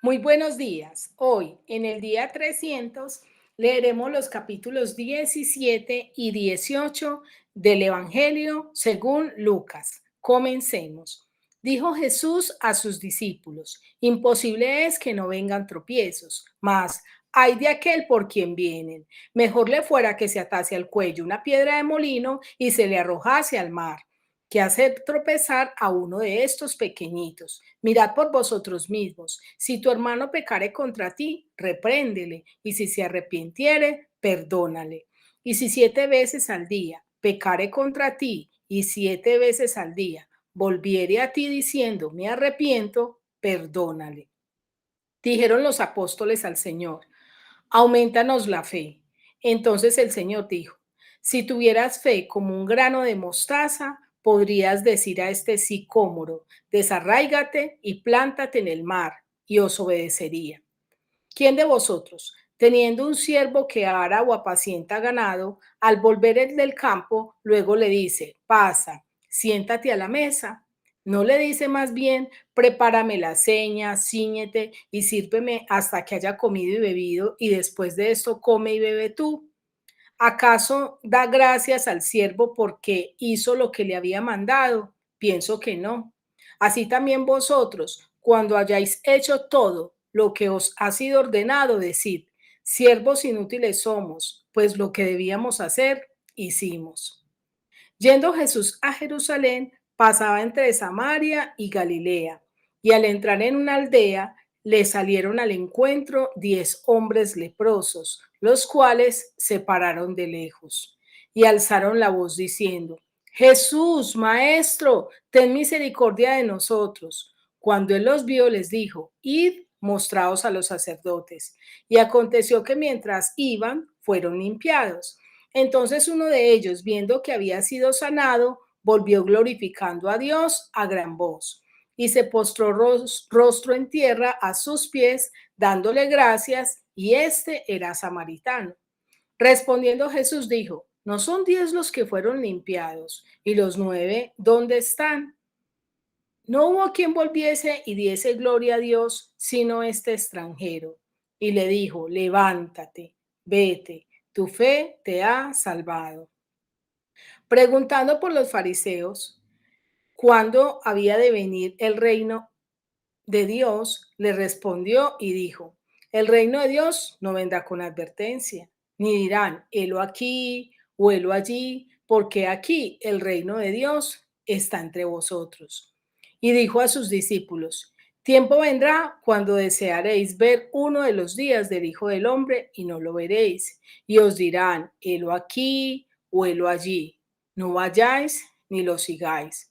Muy buenos días. Hoy, en el día 300, leeremos los capítulos 17 y 18 del Evangelio según Lucas. Comencemos. Dijo Jesús a sus discípulos: imposible es que no vengan tropiezos, mas ay de aquel por quien vienen. Mejor le fuera que se atase al cuello una piedra de molino y se le arrojase al mar, que hacer tropezar a uno de estos pequeñitos. Mirad por vosotros mismos. Si tu hermano pecare contra ti, repréndele, y si se arrepintiere, perdónale. Y si 7 veces al día pecare contra ti, y 7 veces al día volviere a ti diciendo, me arrepiento, perdónale. Dijeron los apóstoles al Señor: aumentanos la fe. Entonces el Señor dijo: si tuvieras fe como un grano de mostaza, podrías decir a este sicómoro: desarráigate y plántate en el mar, y os obedecería. ¿Quién de vosotros, teniendo un siervo que ara o apacienta ganado, al volver el del campo, luego le dice: pasa, siéntate a la mesa? ¿No le dice más bien: prepárame la seña, cíñete y sírveme hasta que haya comido y bebido, y después de esto come y bebe tú? ¿Acaso da gracias al siervo porque hizo lo que le había mandado? Pienso que no. Así también vosotros, cuando hayáis hecho todo lo que os ha sido ordenado, decid: siervos inútiles somos, pues lo que debíamos hacer, hicimos. Yendo Jesús a Jerusalén, pasaba entre Samaria y Galilea, y al entrar en una aldea, le salieron al encuentro 10 hombres leprosos, los cuales se pararon de lejos y alzaron la voz diciendo: Jesús, Maestro, ten misericordia de nosotros. Cuando él los vio, les dijo: id, mostraos a los sacerdotes. Y aconteció que mientras iban, fueron limpiados. Entonces uno de ellos, viendo que había sido sanado, volvió glorificando a Dios a gran voz y se postró rostro en tierra a sus pies, dándole gracias, y este era samaritano. Respondiendo Jesús dijo: ¿no son 10 los que fueron limpiados? ¿Y los 9 dónde están? No hubo quien volviese y diese gloria a Dios, sino este extranjero. Y le dijo: levántate, vete, tu fe te ha salvado. Preguntando por los fariseos cuándo había de venir el reino de Dios, le respondió y dijo: el reino de Dios no vendrá con advertencia, ni dirán: helo aquí o helo allí, porque aquí el reino de Dios está entre vosotros. Y dijo a sus discípulos: tiempo vendrá cuando desearéis ver uno de los días del Hijo del Hombre y no lo veréis, y os dirán: helo aquí o helo allí. No vayáis ni lo sigáis.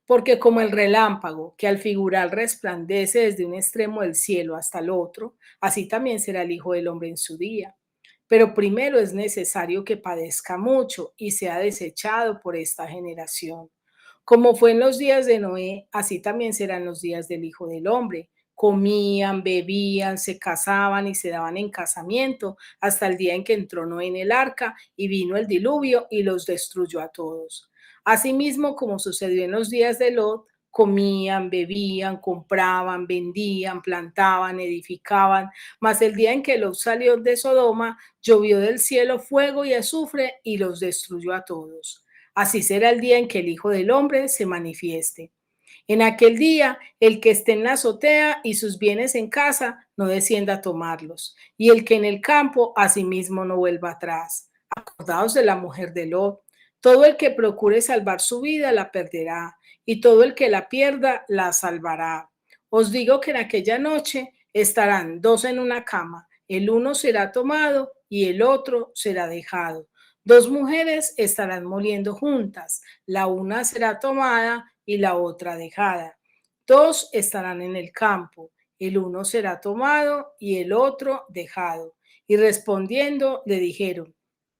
Porque como el relámpago que al figurar resplandece desde un extremo del cielo hasta el otro, así también será el Hijo del Hombre en su día. Pero primero es necesario que padezca mucho y sea desechado por esta generación. Como fue en los días de Noé, así también serán los días del Hijo del Hombre. Comían, bebían, se casaban y se daban en casamiento hasta el día en que entró Noé en el arca y vino el diluvio y los destruyó a todos. Asimismo, como sucedió en los días de Lot, comían, bebían, compraban, vendían, plantaban, edificaban, mas el día en que Lot salió de Sodoma, llovió del cielo fuego y azufre y los destruyó a todos. Así será el día en que el Hijo del Hombre se manifieste. En aquel día, el que esté en la azotea y sus bienes en casa, no descienda a tomarlos, y el que en el campo, asimismo no vuelva atrás. Acordaos de la mujer de Lot. Todo el que procure salvar su vida la perderá, y todo el que la pierda la salvará. Os digo que en aquella noche estarán dos en una cama, el uno será tomado y el otro será dejado. Dos mujeres estarán moliendo juntas, la una será tomada y la otra dejada. Dos estarán en el campo, el uno será tomado y el otro dejado. Y respondiendo le dijeron: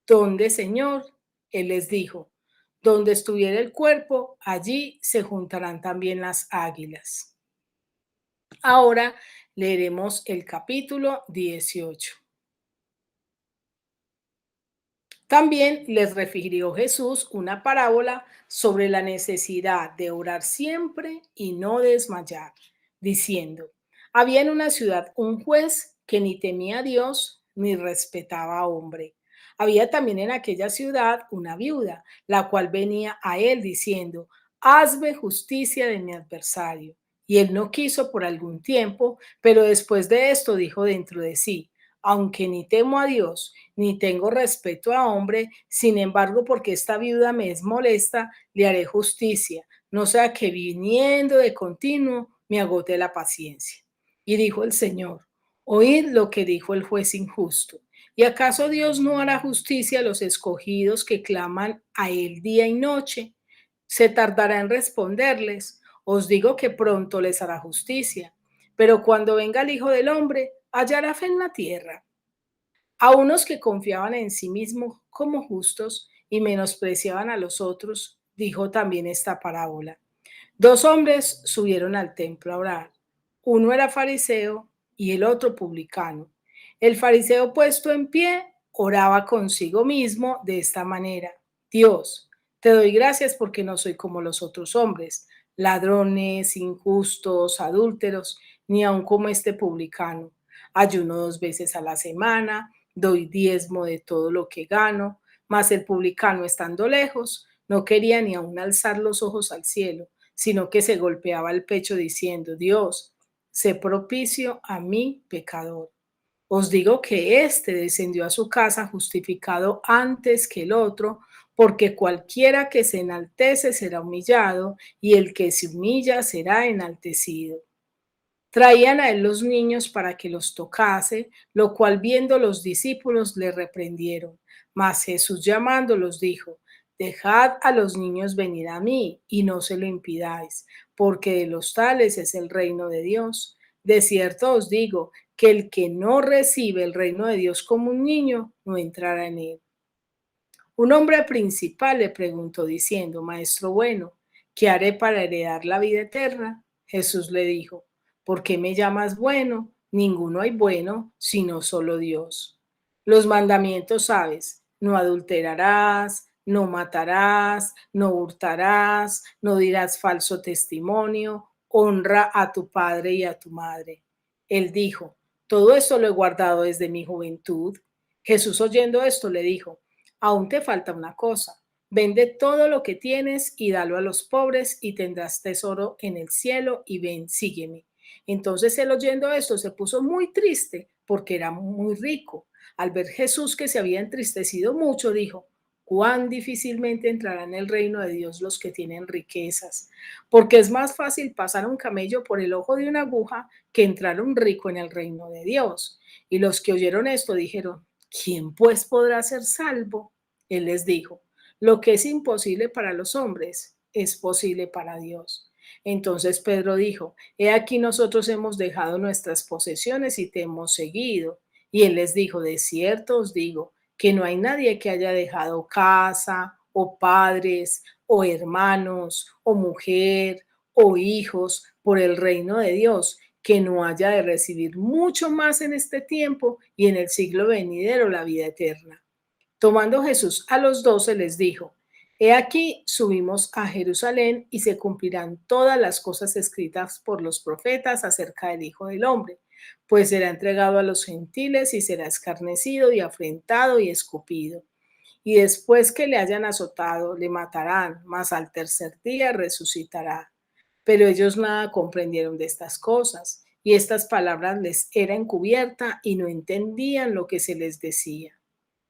¿dónde, Señor? Él les dijo: donde estuviera el cuerpo, allí se juntarán también las águilas. Ahora leeremos el capítulo 18. También les refirió Jesús una parábola sobre la necesidad de orar siempre y no desmayar, diciendo: Había en una ciudad un juez que ni temía a Dios ni respetaba a hombre. Había también en aquella ciudad una viuda, la cual venía a él diciendo: hazme justicia de mi adversario. Y él no quiso por algún tiempo, pero después de esto dijo dentro de sí: aunque ni temo a Dios, ni tengo respeto a hombre, sin embargo, porque esta viuda me es molesta, le haré justicia, no sea que viniendo de continuo me agote la paciencia. Y dijo el Señor: oíd lo que dijo el juez injusto. ¿Y acaso Dios no hará justicia a los escogidos que claman a él día y noche? Se tardará en responderles. Os digo que pronto les hará justicia. Pero cuando venga el Hijo del Hombre, hallará fe en la tierra. A unos que confiaban en sí mismos como justos y menospreciaban a los otros, dijo también esta parábola. Dos hombres subieron al templo a orar. Uno era fariseo y el otro publicano. El fariseo, puesto en pie, oraba consigo mismo de esta manera: Dios, te doy gracias porque no soy como los otros hombres, ladrones, injustos, adúlteros, ni aun como este publicano. Ayuno 2 veces a la semana, doy diezmo de todo lo que gano. Mas el publicano, estando lejos, no quería ni aun alzar los ojos al cielo, sino que se golpeaba el pecho diciendo: Dios, sé propicio a mí, pecador. Os digo que éste descendió a su casa justificado antes que el otro, porque cualquiera que se enaltece será humillado, y el que se humilla será enaltecido. Traían a él los niños para que los tocase, lo cual viendo los discípulos le reprendieron. Mas Jesús llamándolos dijo: dejad a los niños venir a mí y no se lo impidáis, porque de los tales es el reino de Dios. De cierto os digo que el que no recibe el reino de Dios como un niño, no entrará en él. Un hombre principal le preguntó diciendo: Maestro bueno, ¿qué haré para heredar la vida eterna? Jesús le dijo: ¿por qué me llamas bueno? Ninguno hay bueno, sino solo Dios. Los mandamientos sabes: no adulterarás, no matarás, no hurtarás, no dirás falso testimonio, honra a tu padre y a tu madre. Él dijo: todo esto lo he guardado desde mi juventud. Jesús, oyendo esto, le dijo: aún te falta una cosa. Vende todo lo que tienes y dalo a los pobres y tendrás tesoro en el cielo, y ven, sígueme. Entonces él, oyendo esto, se puso muy triste porque era muy rico. Al ver Jesús que se había entristecido mucho, dijo: cuán difícilmente entrarán en el reino de Dios los que tienen riquezas, porque es más fácil pasar un camello por el ojo de una aguja que entrar un rico en el reino de Dios. Y los que oyeron esto dijeron: ¿quién pues podrá ser salvo? Él les dijo: lo que es imposible para los hombres es posible para Dios. Entonces Pedro dijo: he aquí, nosotros hemos dejado nuestras posesiones y te hemos seguido. Y él les dijo: de cierto os digo que no hay nadie que haya dejado casa o padres o hermanos o mujer o hijos por el reino de Dios, que no haya de recibir mucho más en este tiempo y en el siglo venidero la vida eterna. Tomando Jesús a los 12 les dijo: he aquí, subimos a Jerusalén y se cumplirán todas las cosas escritas por los profetas acerca del Hijo del Hombre, pues será entregado a los gentiles y será escarnecido y afrentado y escupido. Y después que le hayan azotado, le matarán, mas al tercer día resucitará. Pero ellos nada comprendieron de estas cosas, y estas palabras les era encubierta y no entendían lo que se les decía.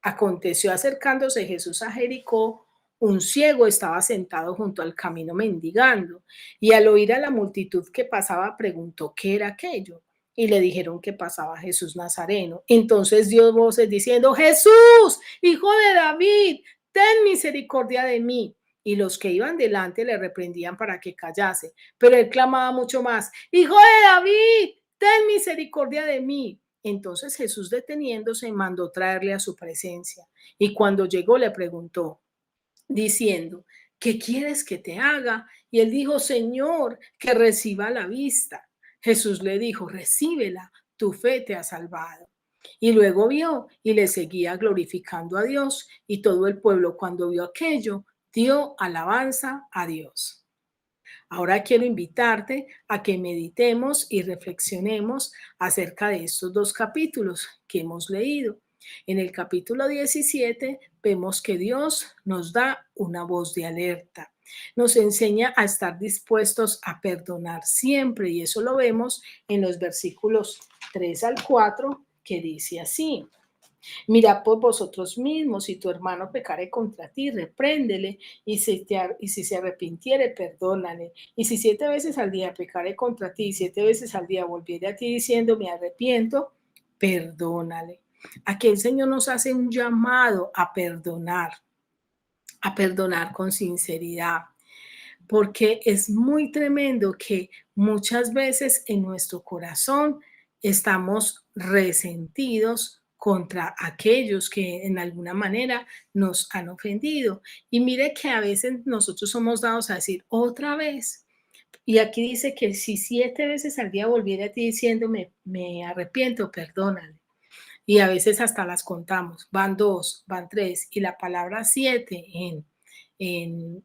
Aconteció, acercándose Jesús a Jericó, un ciego estaba sentado junto al camino mendigando, y al oír a la multitud que pasaba, preguntó qué era aquello. Y le dijeron que pasaba Jesús Nazareno. Entonces dio voces diciendo: Jesús, hijo de David, ten misericordia de mí. Y los que iban delante le reprendían para que callase, pero él clamaba mucho más: Hijo de David, ten misericordia de mí. Entonces Jesús, deteniéndose, mandó traerle a su presencia, y cuando llegó le preguntó, diciendo: ¿qué quieres que te haga? Y él dijo: Señor, que reciba la vista. Jesús le dijo: recíbela, tu fe te ha salvado. Y luego vio y le seguía glorificando a Dios, y todo el pueblo, cuando vio aquello, dio alabanza a Dios. Ahora quiero invitarte a que meditemos y reflexionemos acerca de estos dos capítulos que hemos leído. En el capítulo 17 vemos que Dios nos da una voz de alerta, nos enseña a estar dispuestos a perdonar siempre y eso lo vemos en los versículos 3 al 4 que dice así. Mira por vosotros mismos, si tu hermano pecare contra ti, repréndele, y si se arrepintiere, perdónale. Y si 7 veces al día pecare contra ti, y 7 veces al día volviere a ti diciendo, me arrepiento, perdónale. Aquí el Señor nos hace un llamado a perdonar con sinceridad, porque es muy tremendo que muchas veces en nuestro corazón estamos resentidos contra aquellos que en alguna manera nos han ofendido. Y mire que a veces nosotros somos dados a decir otra vez. Y aquí dice que si 7 veces al día volviera a ti diciendo me arrepiento, perdónale. Y a veces hasta las contamos, van dos, van tres, y la palabra siete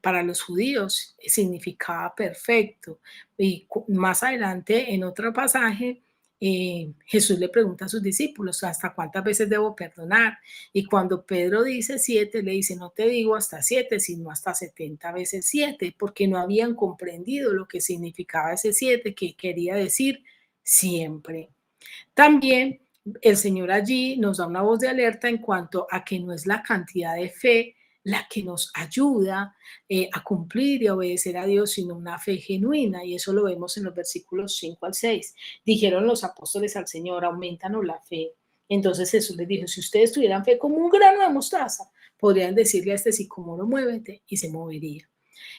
para los judíos significaba perfecto. Y más adelante, en otro pasaje, Jesús le pregunta a sus discípulos, ¿hasta cuántas veces debo perdonar? Y cuando Pedro dice 7, le dice, no te digo hasta 7, sino hasta 70 veces 7, porque no habían comprendido lo que significaba ese 7, que quería decir siempre. También el Señor allí nos da una voz de alerta en cuanto a que no es la cantidad de fe la que nos ayuda a cumplir y a obedecer a Dios, sino una fe genuina. Y eso lo vemos en los versículos 5 al 6. Dijeron los apóstoles al Señor, aumentanos la fe. Entonces Jesús les dijo, si ustedes tuvieran fe como un grano de mostaza, podrían decirle a este sicómoro, muévete, y se movería.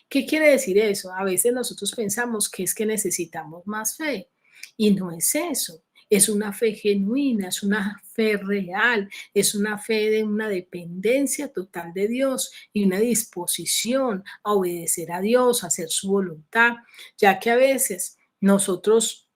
¿Qué quiere decir eso? A veces nosotros pensamos que es que necesitamos más fe y no es eso. Es una fe genuina, es una fe real, es una fe de una dependencia total de Dios y una disposición a obedecer a Dios, a hacer su voluntad, ya que a veces nosotros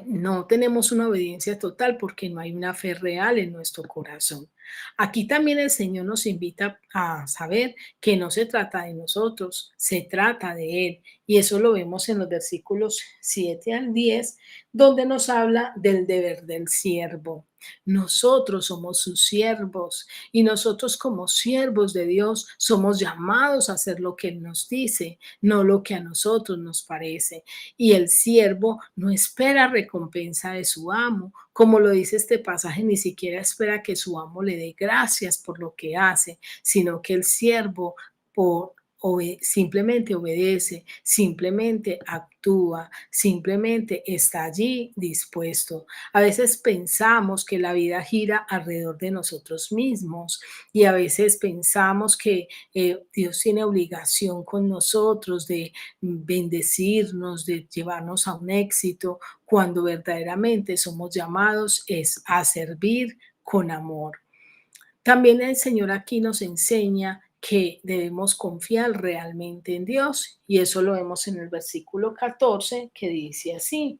no tenemos una obediencia total porque no hay una fe real en nuestro corazón. Aquí también el Señor nos invita a saber que no se trata de nosotros, se trata de Él. Y eso lo vemos en los versículos 7 al 10, donde nos habla del deber del siervo. Nosotros somos sus siervos y nosotros como siervos de Dios somos llamados a hacer lo que Él nos dice, no lo que a nosotros nos parece. Y el siervo no espera recompensa de su amo. Como lo dice este pasaje, ni siquiera espera que su amo le dé gracias por lo que hace, sino que el siervo por simplemente obedece, simplemente actúa, simplemente está allí dispuesto. A veces pensamos que la vida gira alrededor de nosotros mismos y a veces pensamos que Dios tiene obligación con nosotros de bendecirnos, de llevarnos a un éxito, cuando verdaderamente somos llamados es a servir con amor. También el Señor aquí nos enseña que debemos confiar realmente en Dios y eso lo vemos en el versículo 14 que dice así.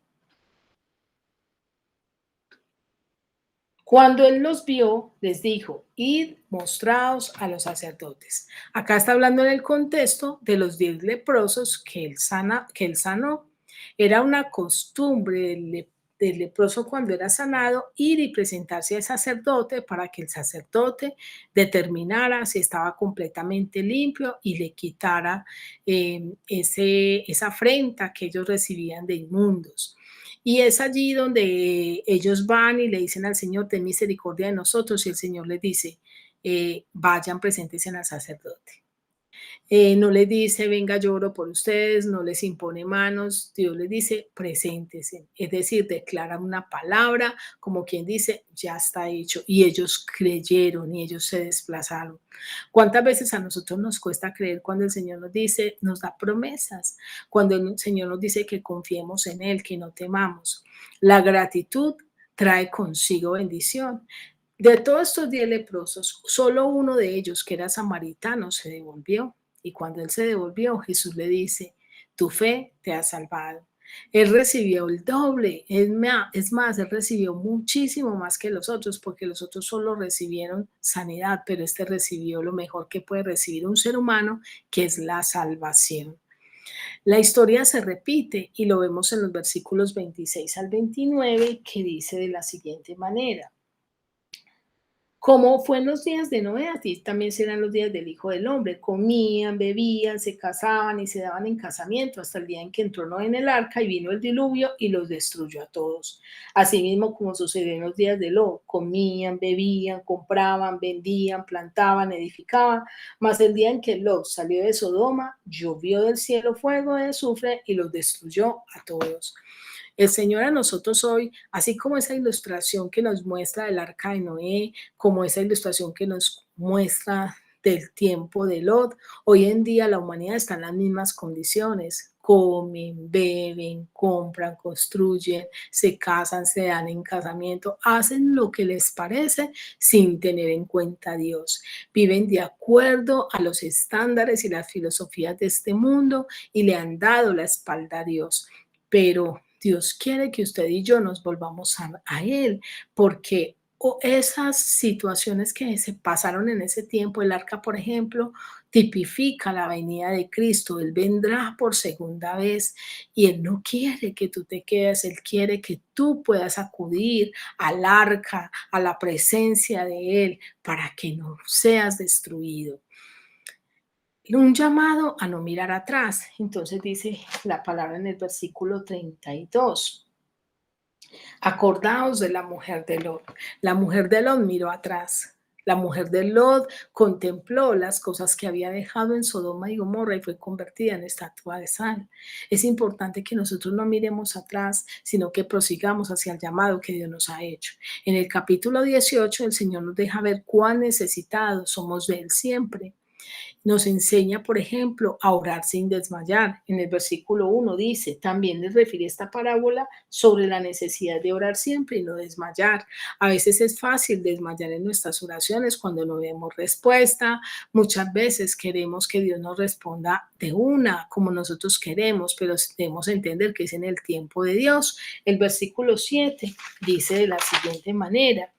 Cuando él los vio, les dijo, id, mostraos a los sacerdotes. Acá está hablando en el contexto de los 10 leprosos que él sanó. Era una costumbre del leproso cuando era sanado ir y presentarse al sacerdote para que el sacerdote determinara si estaba completamente limpio y le quitara esa afrenta que ellos recibían de inmundos. Y es allí donde ellos van y le dicen al Señor, ten misericordia de nosotros, y el Señor les dice, vayan, presentes al sacerdote. No les dice, venga, lloro por ustedes, no les impone manos, Dios les dice, preséntense. Es decir, declara una palabra, como quien dice, ya está hecho. Y ellos creyeron y ellos se desplazaron. ¿Cuántas veces a nosotros nos cuesta creer cuando el Señor nos dice, nos da promesas? Cuando el Señor nos dice que confiemos en Él, que no temamos. La gratitud trae consigo bendición. De todos estos 10 leprosos, solo uno de ellos, que era samaritano, se devolvió. Y cuando él se devolvió, Jesús le dice, tu fe te ha salvado. Él recibió el doble, es más, él recibió muchísimo más que los otros, porque los otros solo recibieron sanidad, pero este recibió lo mejor que puede recibir un ser humano, que es la salvación. La historia se repite y lo vemos en los versículos 26 al 29, que dice de la siguiente manera. Como fue en los días de Noé, así también serán los días del Hijo del Hombre. Comían, bebían, se casaban y se daban en casamiento hasta el día en que entró Noé en el arca y vino el diluvio y los destruyó a todos. Asimismo, como sucedió en los días de Lot, comían, bebían, compraban, vendían, plantaban, edificaban. Mas el día en que Lot salió de Sodoma, llovió del cielo fuego de azufre y los destruyó a todos. El Señor a nosotros hoy, así como esa ilustración que nos muestra del arca de Noé, como esa ilustración que nos muestra del tiempo de Lot, hoy en día la humanidad está en las mismas condiciones. Comen, beben, compran, construyen, se casan, se dan en casamiento, hacen lo que les parece sin tener en cuenta a Dios. Viven de acuerdo a los estándares y las filosofías de este mundo y le han dado la espalda a Dios. Pero Dios quiere que usted y yo nos volvamos a Él, porque esas situaciones que se pasaron en ese tiempo, el arca, por ejemplo, tipifica la venida de Cristo. Él vendrá por segunda vez y Él no quiere que tú te quedes, Él quiere que tú puedas acudir al arca, a la presencia de Él, para que no seas destruido. Un llamado a no mirar atrás. Entonces dice la palabra en el versículo 32. Acordaos de la mujer de Lot. La mujer de Lot miró atrás. La mujer de Lot contempló las cosas que había dejado en Sodoma y Gomorra y fue convertida en estatua de sal. Es importante que nosotros no miremos atrás, sino que prosigamos hacia el llamado que Dios nos ha hecho. En el capítulo 18, el Señor nos deja ver cuán necesitados somos de Él siempre. Nos enseña, por ejemplo, a orar sin desmayar. En el versículo 1 dice, también les refiere esta parábola sobre la necesidad de orar siempre y no desmayar. A veces es fácil desmayar en nuestras oraciones cuando no vemos respuesta. Muchas veces queremos que Dios nos responda de una, como nosotros queremos, pero debemos entender que es en el tiempo de Dios. El versículo 7 dice de la siguiente manera,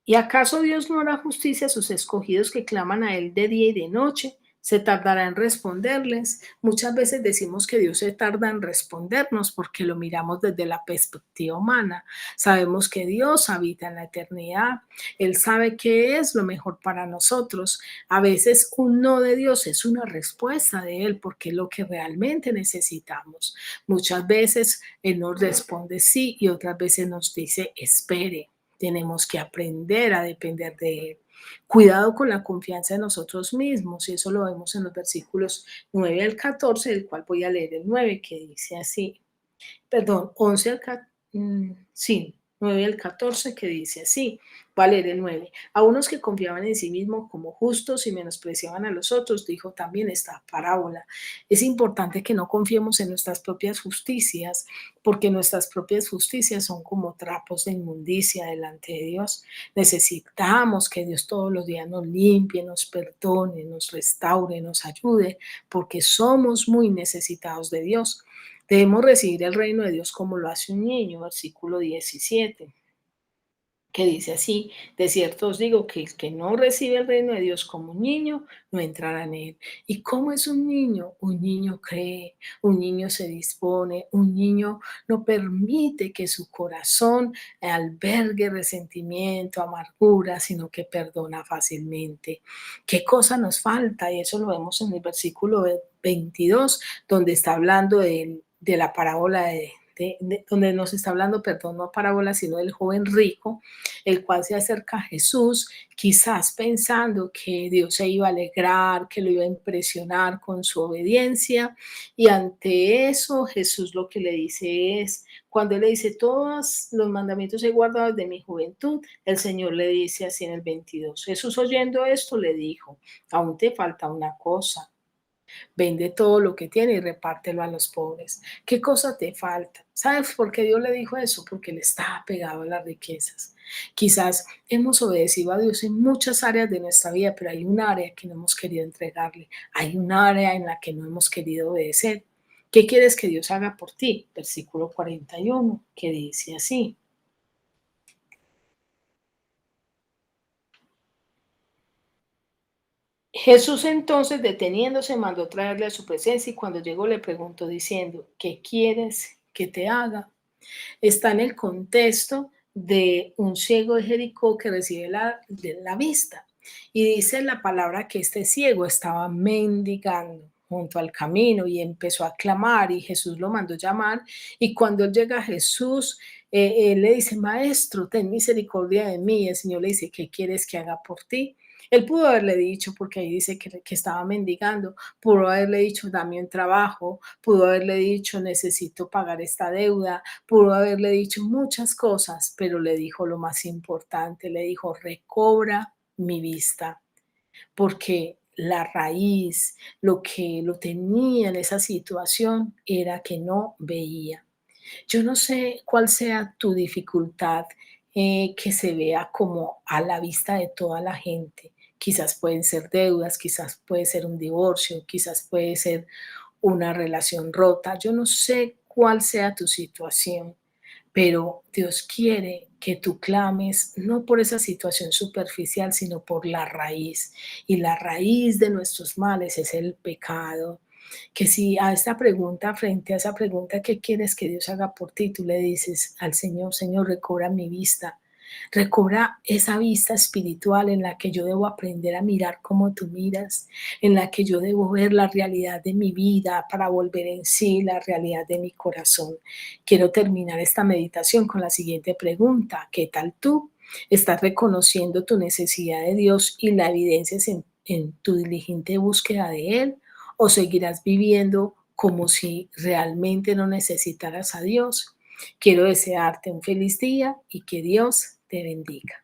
¿y acaso Dios no hará justicia a sus escogidos que claman a Él de día y de noche? ¿Se tardará en responderles? Muchas veces decimos que Dios se tarda en respondernos porque lo miramos desde la perspectiva humana. Sabemos que Dios habita en la eternidad. Él sabe qué es lo mejor para nosotros. A veces un no de Dios es una respuesta de Él porque es lo que realmente necesitamos. Muchas veces Él nos responde sí y otras veces nos dice espere. Tenemos que aprender a depender de Él. Cuidado con la confianza en nosotros mismos, y eso lo vemos en los versículos 9 al 14, del cual voy a leer el 9, que dice así, perdón, 11 al 14, sí, 9 al 14, que dice así, voy a leer el 9. A unos que confiaban en sí mismos como justos y menospreciaban a los otros, dijo también esta parábola. Es importante que no confiemos en nuestras propias justicias, porque nuestras propias justicias son como trapos de inmundicia delante de Dios. Necesitamos que Dios todos los días nos limpie, nos perdone, nos restaure, nos ayude, porque somos muy necesitados de Dios. Debemos recibir el reino de Dios como lo hace un niño, versículo 17, que dice así, de cierto os digo que el que no recibe el reino de Dios como un niño, no entrará en él. ¿Y cómo es un niño? Un niño cree, un niño se dispone, un niño no permite que su corazón albergue resentimiento, amargura, sino que perdona fácilmente. ¿Qué cosa nos falta? Y eso lo vemos en el versículo 22, donde está hablando de la parábola donde nos está hablando, perdón, no parábola, sino del joven rico, el cual se acerca a Jesús, quizás pensando que Dios se iba a alegrar, que lo iba a impresionar con su obediencia, y ante eso Jesús lo que le dice es, cuando él le dice, todos los mandamientos he guardado desde mi juventud, el Señor le dice así en el 22, Jesús oyendo esto le dijo, aún te falta una cosa. Vende todo lo que tiene y repártelo a los pobres. ¿Qué cosa te falta? ¿Sabes por qué Dios le dijo eso? Porque Él estaba apegado a las riquezas. Quizás hemos obedecido a Dios en muchas áreas de nuestra vida, pero hay un área que no hemos querido entregarle. Hay un área en la que no hemos querido obedecer. ¿Qué quieres que Dios haga por ti? Versículo 41, que dice así. Jesús entonces, deteniéndose, mandó traerle a su presencia y cuando llegó le preguntó diciendo, ¿qué quieres que te haga? Está en el contexto de un ciego de Jericó que recibe la vista. Y dice la palabra que este ciego estaba mendigando junto al camino y empezó a clamar y Jesús lo mandó llamar y cuando él llega a Jesús, él le dice, maestro, ten misericordia de mí. Y el Señor le dice, ¿qué quieres que haga por ti? Él pudo haberle dicho, porque ahí dice que estaba mendigando, pudo haberle dicho, dame un trabajo, pudo haberle dicho, necesito pagar esta deuda, pudo haberle dicho muchas cosas, pero le dijo lo más importante, le dijo, recobra mi vista, porque la raíz, lo que lo tenía en esa situación era que no veía. Yo no sé cuál sea tu dificultad que se vea como a la vista de toda la gente. Quizás pueden ser deudas, quizás puede ser un divorcio, quizás puede ser una relación rota. Yo no sé cuál sea tu situación, pero Dios quiere que tú clames no por esa situación superficial, sino por la raíz. Y la raíz de nuestros males es el pecado. Que si a esta pregunta, frente a esa pregunta, ¿qué quieres que Dios haga por ti? Tú le dices al Señor, Señor, recobra mi vista. Recobra esa vista espiritual en la que yo debo aprender a mirar como tú miras, en la que yo debo ver la realidad de mi vida para volver en sí la realidad de mi corazón. Quiero terminar esta meditación con la siguiente pregunta. ¿Qué tal tú? ¿Estás reconociendo tu necesidad de Dios y la evidencias en tu diligente búsqueda de Él? ¿O seguirás viviendo como si realmente no necesitaras a Dios? Quiero desearte un feliz día y que Dios te bendiga.